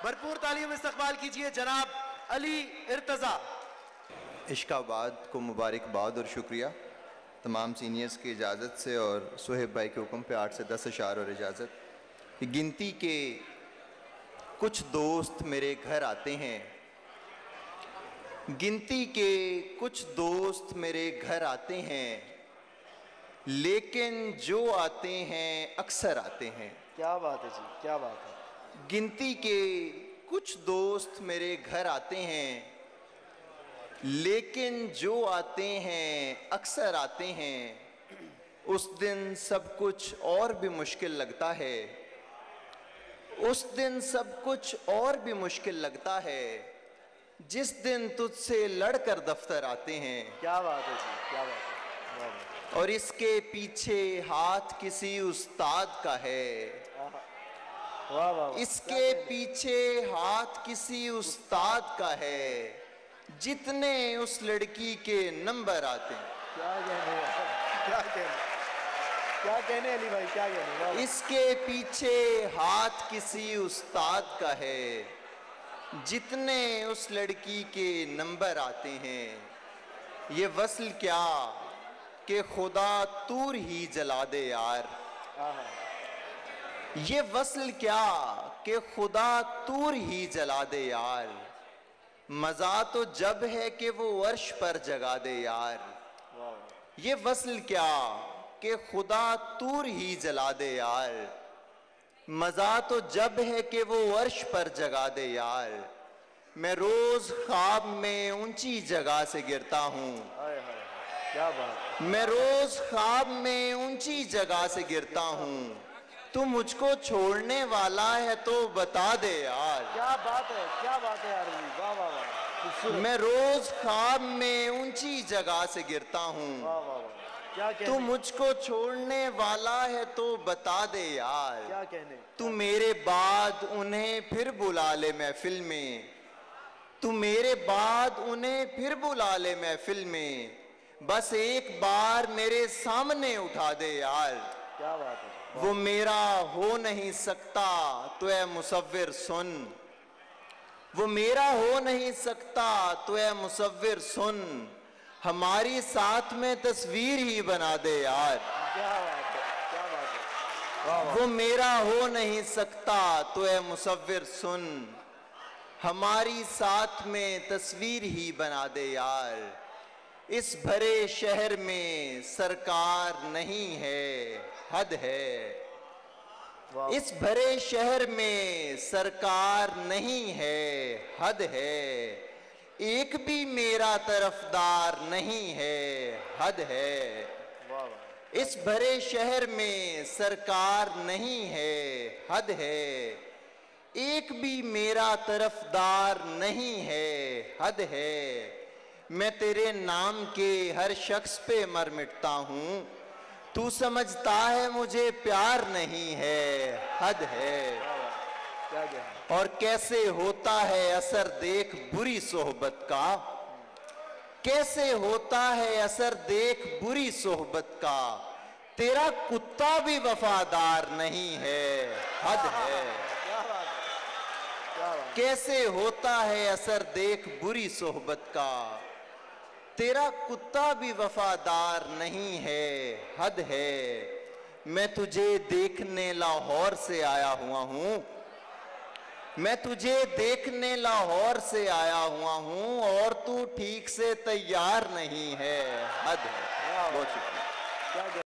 भरपूर तालियों में इस्तकबाल कीजिए जनाब अली इर्तजा। इश्काबाद को मुबारकबाद और शुक्रिया तमाम सीनियर्स की इजाज़त से और सुहेब भाई के हुक्म पे 8 से 10 अशार और इजाज़त। गिनती के कुछ दोस्त मेरे घर आते हैं, गिनती के कुछ दोस्त मेरे घर आते हैं, लेकिन जो आते हैं अक्सर आते हैं। क्या बात है जी, क्या बात है। गिनती के कुछ दोस्त मेरे घर आते हैं, लेकिन जो आते हैं अक्सर आते हैं। उस दिन सब कुछ और भी मुश्किल लगता है, उस दिन सब कुछ और भी मुश्किल लगता है, जिस दिन तुझसे लड़कर दफ्तर आते हैं। क्या बात है जी, क्या बात है, वाह वाह। और इसके पीछे हाथ किसी उस्ताद का है, वाह वाह। इसके पीछे हाथ किसी उस्ताद का है, जितने उस लड़की के नंबर आते हैं। क्या कहने, क्या कहने, क्या कहने अली भाई, क्या कहने। वाह। इसके पीछे हाथ किसी उस्ताद का है, जितने उस लड़की के नंबर आते हैं। ये वस्ल क्या कि खुदा तूर ही जला दे यार, ये वस्ल क्या कि खुदा तूर ही जला दे यार। मज़ा तो जब है कि वो अर्श पर जगा दे यार। ये वस्ल क्या कि खुदा तूर ही जला दे यार। मज़ा तो जब है कि वो अर्श पर जगा दे यार। मैं रोज़ ख्वाब में ऊंची जगह से गिरता हूँ, क्या बात। मैं रोज़ ख्वाब में ऊंची जगह से गिरता हूँ। तू मुझको छोड़ने वाला है तो बता दे यार। क्या बात है, क्या बात है यार, वाह वाह वाह। मैं रोज ख्वाब में ऊंची जगह से गिरता हूँ, वाह वाह वाह। क्या कहने, तू मुझको छोड़ने वाला है तो बता दे यार। क्या कहने। तू मेरे बाद उन्हें फिर बुला ले महफिल में, तू मेरे बाद उन्हें फिर बुला ले महफिल में। बस एक बार मेरे सामने उठा दे यार। क्या बात है। वो मेरा हो नहीं सकता तो ऐ मुसव्विर सुन, वो मेरा हो नहीं सकता तो ऐ मुसव्विर सुन। हमारी साथ में तस्वीर ही बना दे यार। क्या बात है, क्या बात है, वाह वाह। वो मेरा हो नहीं सकता तो ऐ मुसव्विर सुन, हमारी साथ में तस्वीर ही बना दे यार। इस भरे शहर में सरकार नहीं है, हद है। इस भरे शहर में सरकार नहीं है, हद है। एक भी मेरा तरफदार नहीं है, हद है। इस भरे शहर में सरकार नहीं है, हद है। एक भी मेरा तरफदार नहीं है, हद है। मैं तेरे नाम के हर शख्स पे मर मिटता हूँ, तू समझता है मुझे प्यार नहीं है, हद है। और कैसे होता है असर देख बुरी सोहबत का, कैसे होता है असर देख बुरी सोहबत का। तेरा कुत्ता भी वफादार नहीं है, हद है। कैसे होता है असर देख बुरी सोहबत का, तेरा कुत्ता भी वफादार नहीं है, हद है। मैं तुझे देखने लाहौर से आया हुआ हूँ, मैं तुझे देखने लाहौर से आया हुआ हूँ, और तू ठीक से तैयार नहीं है, हद है। बहुत शुक्रिया।